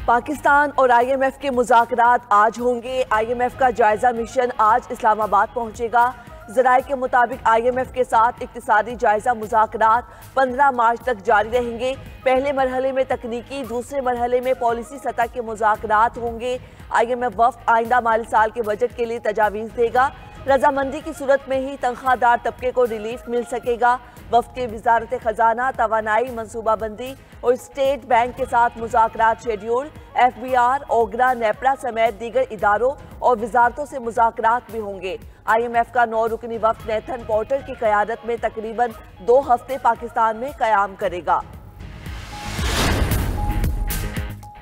पाकिस्तान और IMF के मुज़ाकरात आज होंगे। IMF का जायजा मिशन आज इस्लामाबाद पहुंचेगा। ज़राए के मुताबिक IMF के साथ इक्तिसादी जायजा मुज़ाकरात 15 मार्च तक जारी रहेंगे। पहले मरहले में तकनीकी, दूसरे मरहले में पॉलिसी सतह के मुज़ाकरात होंगे। IMF वफ़द आइंदा माली साल के बजट के लिए तजावीज़ देगा। रजामंदी की सूरत में ही तनख्वाहदार तबके को रिलीफ मिल सकेगा। वफ़द के वज़ारत ख़जाना, तवानाई, मनसूबाबंदी और स्टेट बैंक के साथ मुज़ाकरात शेड्यूल। FBR, ओगरा, नेपरा समेत दीगर इदारों और वज़ारतों से मुज़ाकरात भी होंगे। IMF का 9 रुकनी वफ़द नेथन पोर्टर की क़यादत में तकरीबन 2 हफ्ते पाकिस्तान में क़याम करेगा।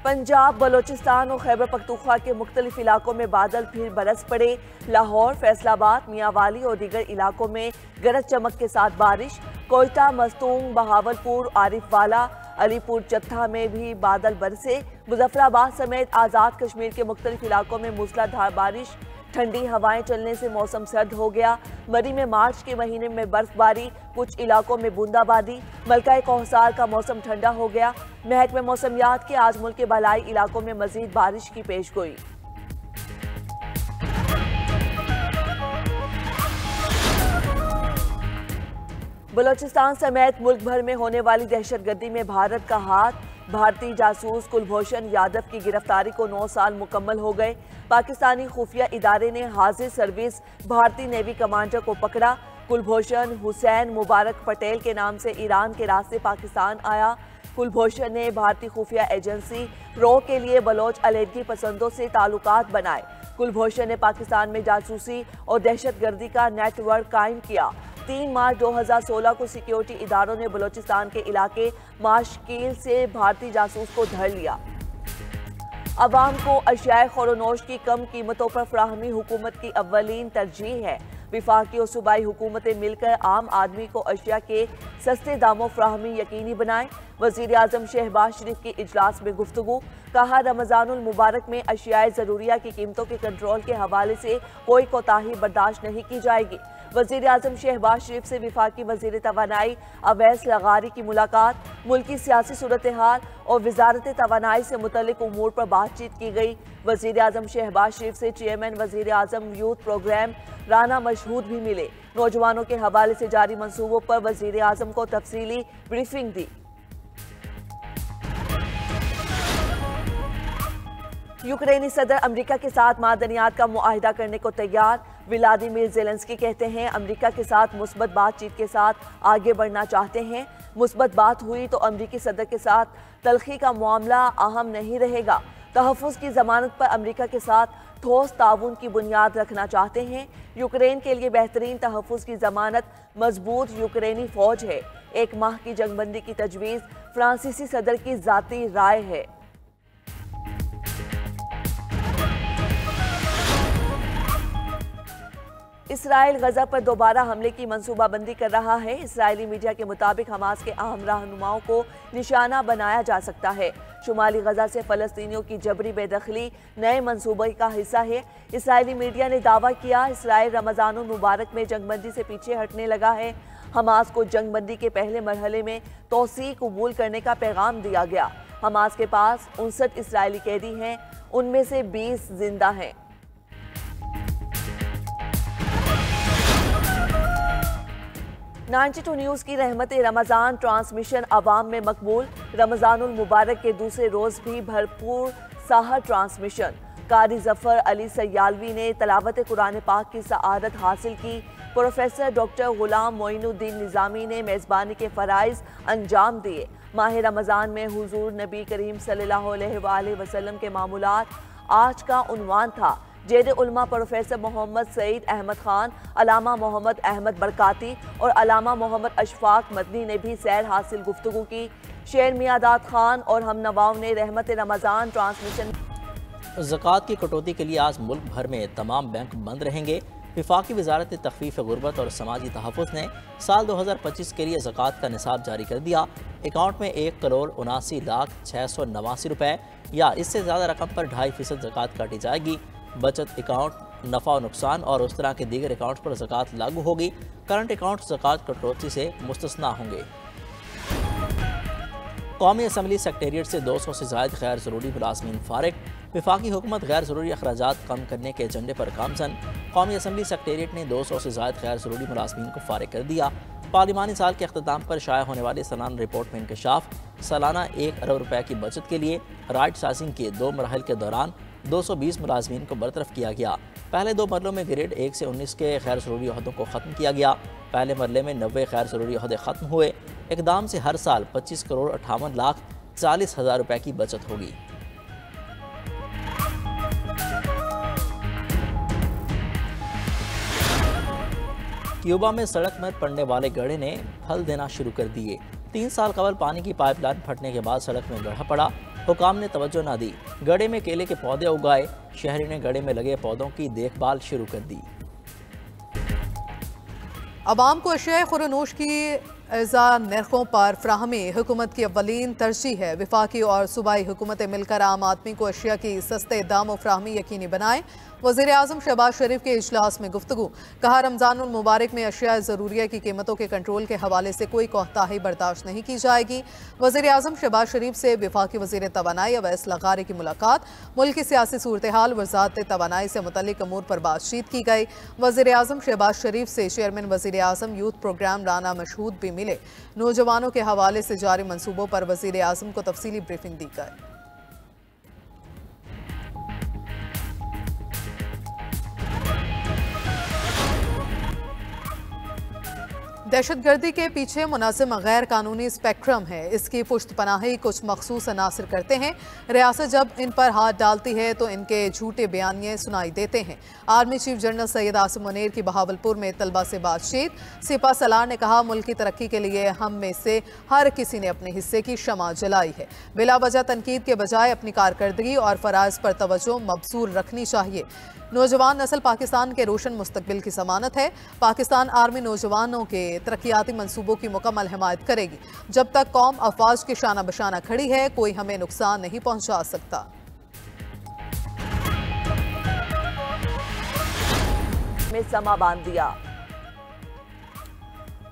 पंजाब, बलोचिस्तान और खैबर पख्तूनख्वा के मुख्तलिफ इलाकों में बादल फिर बरस पड़े। लाहौर, फैसलाबाद, मियांवाली और दीगर इलाकों में गरज चमक के साथ बारिश। कोयटा, मस्तूंग, बहावलपुर, आरिफवाला, अलीपुर चत्था में भी बादल बरसे। मुजफ्फराबाद समेत आज़ाद कश्मीर के मुख्तलिफ इलाकों में मूसलाधार बारिश। ठंडी हवाएं चलने से मौसम सर्द हो गया। मरी में मार्च के महीने में बर्फबारी, कुछ इलाकों में बूंदाबांदी। मलका कौसार का मौसम ठंडा हो गया। महकमे मौसमियात के आज मुल्क के बालाई इलाकों में मजीद बारिश की पेशगोई। बलोचिस्तान समेत मुल्क भर में होने वाली दहशतगर्दी में भारत का हाथ। भारतीय जासूस कुलभूषण यादव की गिरफ्तारी को 9 साल मुकम्मल हो गए। पाकिस्तानी खुफिया इदारे ने हाजिर सर्विस भारतीय नेवी कमांडर को पकड़ा। कुलभूषण हुसैन मुबारक पटेल के नाम से ईरान के रास्ते पाकिस्तान आया। कुलभूषण ने भारतीय खुफिया एजेंसी रो के लिए बलोच अलहदगी पसंदों से ताल्लुकात बनाए। कुलभूषण ने पाकिस्तान में जासूसी और दहशतगर्दी का नेटवर्क कायम किया। 3 मार्च 2016 को सिक्योरिटी इदारों ने बलोचिस्तान के इलाके माशकील से भारतीय जासूस को धर लिया। अवाम को अशियाए खौरोनोश की कम कीमतों पर फराहमी हुकूमत की अव्वलीन तरजीह है। विफाकी और सूबाई हुकूमतें मिलकर आम आदमी को अशिया के सस्ते दामों फराहमी यकीनी बनाएं। वज़ीर आज़म शहबाज शरीफ की इजलास में गुफ्तगू। कहा, रमज़ानुल मुबारक में अशियाए ज़रूरिया की कीमतों के कंट्रोल के हवाले से कोई कोताही बर्दाश्त नहीं की जाएगी। वज़ीर आज़म शहबाज शरीफ से विफाकी वज़ीर तवानाई अवैस लगारी की मुलाकात। मुल्की सियासी सूरत हाल और वज़ारत तवानाई से मुतल्लिक उमूर पर बातचीत की गई। वज़ीर आज़म शहबाज शरीफ से चेयरमैन वज़ीर आज़म यूथ प्रोग्राम राना मशहूद भी मिले। नौजवानों के हवाले से जारी मंसूबों पर वज़ीर आज़म को तफसीली ब्रीफिंग दी। यूक्रेनी सदर अमेरिका के साथ मादनियात का मुआहिदा करने को तैयार। व्लादिमीर ज़ेलेंस्की कहते हैं अमेरिका के साथ मुस्बत बातचीत के साथ आगे बढ़ना चाहते हैं। मुस्बत बात हुई तो अमेरिकी सदर के साथ तलखी का मामला अहम नहीं रहेगा। तहफ़्फ़ुज़ की ज़मानत पर अमेरिका के साथ ठोस ताउन की बुनियाद रखना चाहते हैं। यूक्रेन के लिए बेहतरीन तहफ़्फ़ुज़ की ज़मानत मजबूत यूक्रेनी फ़ौज है। 1 माह की जंगबंदी की तजवीज़ फ्रांसीसी सदर की ज़ाती राय है। इसराइल गजा पर दोबारा हमले की मंसूबाबंदी कर रहा है। इसराइली मीडिया के मुताबिक हमास के अहम रहनुमाओं को निशाना बनाया जा सकता है। शुमाली गजा से फ़लस्तीनियों की जबरी बेदखली नए मंसूबे का हिस्सा है। इसराइली मीडिया ने दावा किया इसराइल रमज़ानुल मुबारक में जंगबंदी से पीछे हटने लगा है। हमास को जंगबंदी के पहले मरहले में तोसी कबूल करने का पैगाम दिया गया। हमास के पास 59 इसराइली कैदी हैं, उनमें से 20 जिंदा हैं। नाइन्टी टू न्यूज़ की रहमत रमज़ान ट्रांसमिशन आवाम में मकबूल। रमज़ानुल मुबारक के दूसरे रोज़ भी भरपूर सहर ट्रांसमिशन। कारी जफ़र अली सयालवी ने तलावत कुरान पाक की सआदत हासिल की। प्रोफेसर डॉक्टर गुलाम मोइनुद्दीन निज़ामी ने मेज़बानी के फ़राइज़ अंजाम दिए। माह रमज़ान में हुज़ूर नबी करीम सल्लल्लाहु अलैहि वसल्लम के मामूलात आज का उन्वान था। जेर उलमा प्रोफेसर मोहम्मद सईद अहमद खान, अलामा मोहम्मद अहमद बरकाती और अलामा मोहम्मद अशफाक मदनी ने भी सैर हासिल गुफ्तगू की। शेर मियादाद खान और हम नवाओं ने रहमत रमज़ान ट्रांसमिशन। ज़कात की कटौती के लिए आज मुल्क भर में तमाम बैंक बंद रहेंगे। विफाकी वजारत तख़फ़ीफ़ गुर्बत और समाजी तहफ़्फ़ुज़ ने साल 2025 के लिए ज़कात का निसाब जारी कर दिया। अकाउंट में 1,79,689 रुपये या इससे ज़्यादा रकम पर 2.5% ज़कात काटी जाएगी। बचत अकाउंट, नफ़ा और नुकसान और उस तरह के दीगर अकाउंट पर ज़कात लागू होगी। करंट अकाउंट ज़कात कटौती से मुस्तस्ना होंगे। कौमी असम्बली सेक्रेटेरिएट से 200 से ज़ायद गैर ज़रूरी मुलाज़मीन फारिग। वफाकी हुकूमत गैर ज़रूरी अखराजात कम करने के एजेंडे पर गामजन। कौमी असम्बली सेक्रेटेरिएट ने 200 से ज़ायद गैर ज़रूरी मुलाज़मीन को फारिग कर दिया। पार्लिमानी साल के अख्ताम पर शाया होने वाली सालाना रिपोर्ट में इंकशाफ। सालाना 1 अरब रुपए की बचत के लिए राइट साइजिंग के 2 मराहल के दौरान 220 मुलाजमीन को बरतरफ किया गया। पहले 2 मरलों में ग्रेड 1 से 19 के गैर ज़रूरी ओहदों को ख़त्म किया गया। पहले मरले में 90 गैर ज़रूरी ओहदे ख़त्म हुए। इकदाम से हर साल 25 करोड़ 58 लाख 40 हज़ार रुपए की बचत होगी। क्यूबा में सड़क में पड़ने वाले गड्ढे ने फल देना शुरू कर दिए। 3 साल कबल पानी की पाइपलाइन फटने के बाद सड़क में गड्ढा पड़ा। हुकाम ने तवज्जो न दी। गड्ढे में केले के पौधे उगाए। शहरी ने गड्ढे में लगे पौधों की देखभाल शुरू कर दी। अवाम को अशिया खुरनोश की एज़ा नरखों पर फ्राहमी हुकूमत की अव्वलीन तरजीह है। वफाकी और सूबाई हुकूमतें मिलकर आम आदमी को अशिया की सस्ते दामों फ्राहमी यकीनी बनाएं। वज़ीर आज़म शहबाज शरीफ के इजलास में गुफ्तगू। कहा, रमज़ानुल मुबारक में अशिया ज़रूरिया की कीमतों के कंट्रोल के हवाले से कोई कोताही बर्दाश्त नहीं की जाएगी। वज़ीर आज़म शहबाज शरीफ से वफाकी वज़ीर तवानाई अवैस लगारी की मुलाकात। मुल्क की सियासी सूरत हाल वज़ारत तवानाई से मुतल्लिक़ अमूर पर बातचीत की गई। वज़ीर आज़म शहबाज शरीफ से चेयरमैन वज़ीर आज़म यूथ प्रोग्राम राना मशहूद भी मिले। नौजवानों के हवाले से जारी मंसूबों पर वज़ीर आज़म को तफसीली ब्रीफिंग दी गई। दहशतगर्दी के पीछे मुनासिब गैर कानूनी स्पेक्ट्रम है। इसकी पुश्त पनाही कुछ मखसूस अनासर करते हैं। रियासत जब इन पर हाथ डालती है तो इनके झूठे बयानिए सुनाई देते हैं। Army chief general Syed Asim Munir की बहावलपुर में तलबा से बातचीत। सिपा सलार ने कहा, मुल्क की तरक्की के लिए हम में से हर किसी ने अपने हिस्से की शमा जलाई है। बिला वजह तनकीद के बजाय अपनी कारकर्दगी और फराइज पर तवज्जो मबसूर रखनी चाहिए। नौजवान नस्ल पाकिस्तान के रोशन मुस्तकबिल की जमानत है। पाकिस्तान आर्मी नौजवानों के तरक्याती मंसूबों की मुकम्मल हिमायत करेगी। जब तक कौम अफवाज के शाना बशाना खड़ी है, कोई हमें नुकसान नहीं पहुंचा सकता। में समा बांध दिया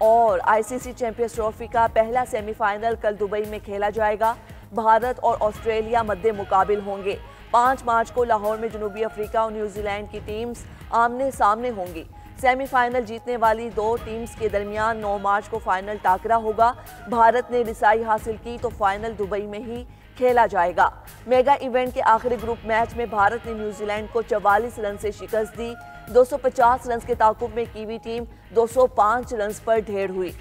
और आईसीसी चैंपियंस ट्रॉफी का पहला सेमीफाइनल कल दुबई में खेला जाएगा। भारत और ऑस्ट्रेलिया मद्दे मुकाबिल होंगे। 5 मार्च को लाहौर में जनूबी अफ्रीका और न्यूजीलैंड की टीम्स आमने सामने होंगी। सेमीफाइनल जीतने वाली 2 टीम्स के दरमियान 9 मार्च को फाइनल टाकरा होगा। भारत ने रिसाई हासिल की तो फाइनल दुबई में ही खेला जाएगा। मेगा इवेंट के आखिरी ग्रुप मैच में भारत ने न्यूजीलैंड को 44 रन से शिकस्त दी। 250 रन के ताकुब में कीवी टीम 205 रन पर ढेर हुई।